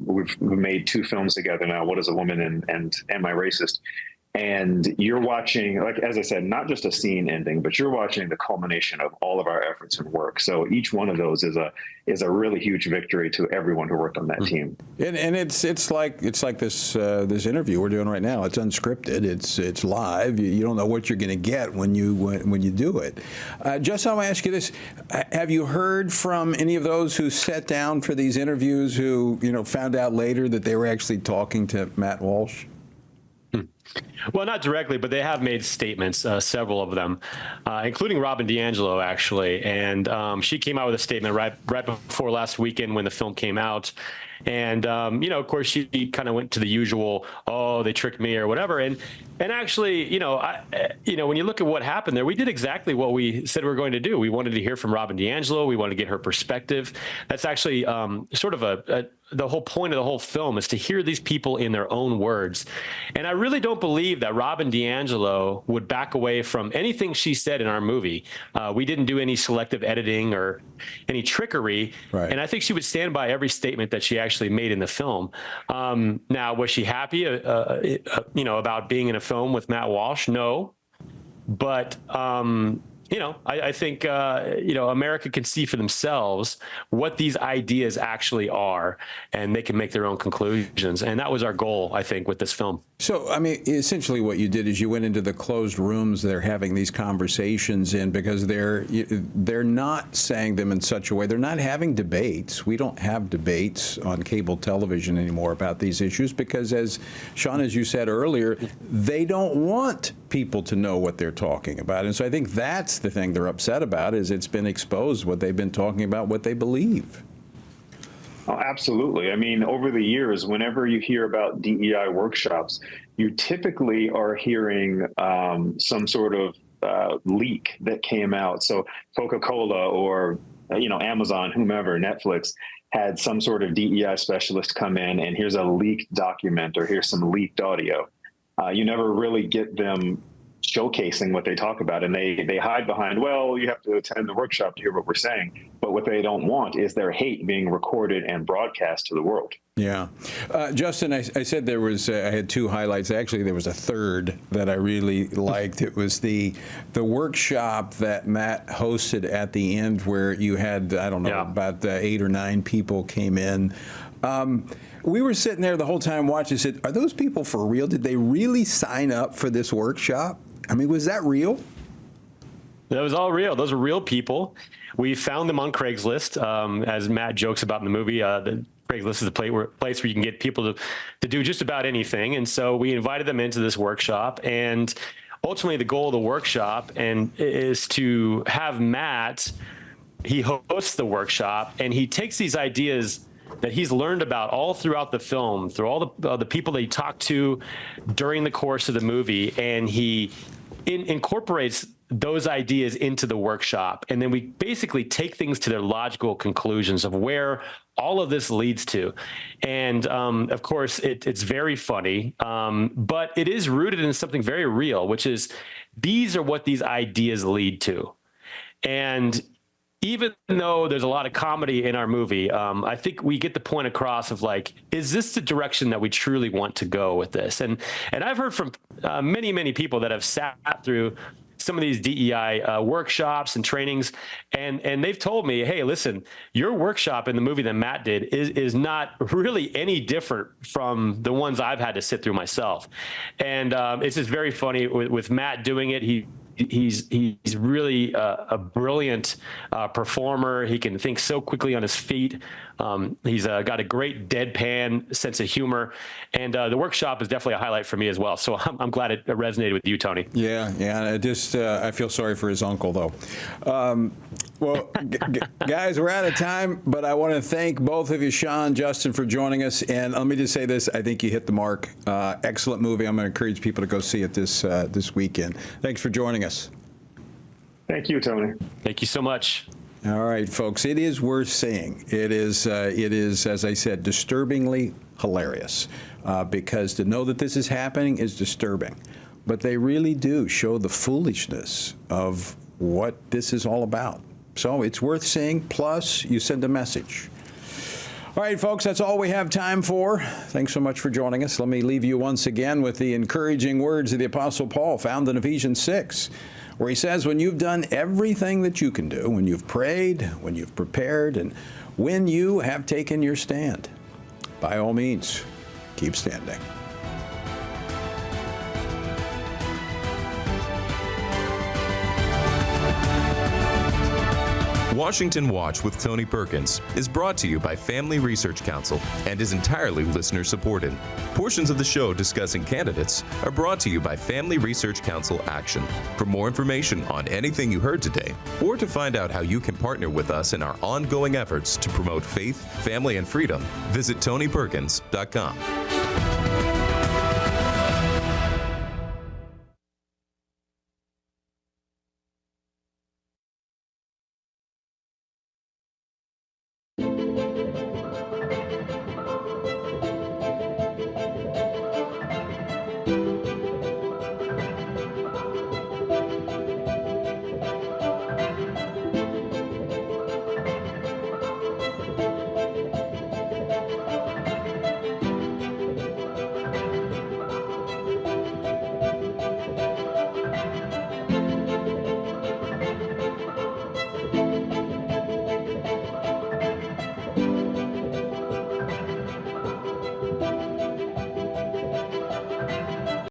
We've made 2 films together now, What is a Woman and Am I Racist? And you're watching, like, as I said, not just a scene ending, but you're watching the culmination of all of our efforts and work. So each one of those is a really huge victory to everyone who worked on that team. And it's like this interview we're doing right now. It's unscripted. It's live. You don't know what you're going to get when you do it. Justin, I want to ask you this: have you heard from any of those who sat down for these interviews who found out later that they were actually talking to Matt Walsh? Well, not directly, but they have made statements, several of them, including Robin DiAngelo, actually. And she came out with a statement right before last weekend when the film came out. And, of course, she kind of went to the usual, oh, they tricked me or whatever. And actually, when you look at what happened there, we did exactly what we said we were going to do. We wanted to hear from Robin DiAngelo. We wanted to get her perspective. That's actually sort of the whole point of the whole film is to hear these people in their own words. And I really don't believe that Robin DiAngelo would back away from anything she said in our movie. We didn't do any selective editing or any trickery. Right. And I think she would stand by every statement that she actually made in the film. Now, was she happy, about being in a film with Matt Walsh? No. But, I think, America can see for themselves what these ideas actually are, and they can make their own conclusions. And that was our goal, I think, with this film. So, I mean, essentially what you did is you went into the closed rooms they're having these conversations in, because they're not saying them in such a way. They're not having debates. We don't have debates on cable television anymore about these issues because, as Sean, as you said earlier, they don't want people to know what they're talking about. And so I think that's the thing they're upset about, is it's been exposed what they've been talking about, what they believe. Oh, absolutely. I mean, over the years, whenever you hear about DEI workshops, you typically are hearing some sort of leak that came out. So Coca-Cola or, Amazon, whomever, Netflix, had some sort of DEI specialist come in, and here's a leaked document or here's some leaked audio. You never really get them showcasing what they talk about, and they hide behind, well, you have to attend the workshop to hear what we're saying. But what they don't want is their hate being recorded and broadcast to the world. Yeah. Justin, I said there was, I had two highlights. Actually, there was a third that I really liked. It was the workshop that Matt hosted at the end, where you had, I don't know, about 8 or 9 people came in. We were sitting there the whole time watching, said, are those people for real? Did they really sign up for this workshop? I mean, was that real? That was all real. Those are real people. We found them on Craigslist, as Matt jokes about in the movie. The Craigslist is a place where you can get people to do just about anything. And so we invited them into this workshop. And ultimately, the goal of the workshop is to have Matt, he hosts the workshop, and he takes these ideas that he's learned about all throughout the film, through all the people that he talked to during the course of the movie, and he incorporates those ideas into the workshop. And then we basically take things to their logical conclusions of where all of this leads to. And of course, it's very funny, but it is rooted in something very real, which is these are what these ideas lead to. And even though there's a lot of comedy in our movie, I think we get the point across of, like, is this the direction that we truly want to go with this? And I've heard from many, many people that have sat through some of these DEI workshops and trainings, and they've told me, hey, listen, your workshop in the movie that Matt did is not really any different from the ones I've had to sit through myself. And it's just very funny with Matt doing it. He's really a brilliant performer. He can think so quickly on his feet. He's got a great deadpan sense of humor, and the workshop is definitely a highlight for me as well. So I'm glad it resonated with you, Tony. Yeah. I feel sorry for his uncle, though. Well, guys, we're out of time, but I want to thank both of you, Sean, Justin, for joining us. And let me just say this: I think you hit the mark. Excellent movie. I'm going to encourage people to go see it this weekend. Thanks for joining us. Thank you, Tony. Thank you so much. All right, folks, it is worth seeing. It is, as I said, disturbingly hilarious, because to know that this is happening is disturbing. But they really do show the foolishness of what this is all about. So it's worth seeing, plus you send a message. All right, folks, that's all we have time for. Thanks so much for joining us. Let me leave you once again with the encouraging words of the Apostle Paul found in Ephesians 6. Where he says, when you've done everything that you can do, when you've prayed, when you've prepared, and when you have taken your stand, by all means, keep standing. Washington Watch with Tony Perkins is brought to you by Family Research Council and is entirely listener-supported. Portions of the show discussing candidates are brought to you by Family Research Council Action. For more information on anything you heard today, or to find out how you can partner with us in our ongoing efforts to promote faith, family, and freedom, visit TonyPerkins.com.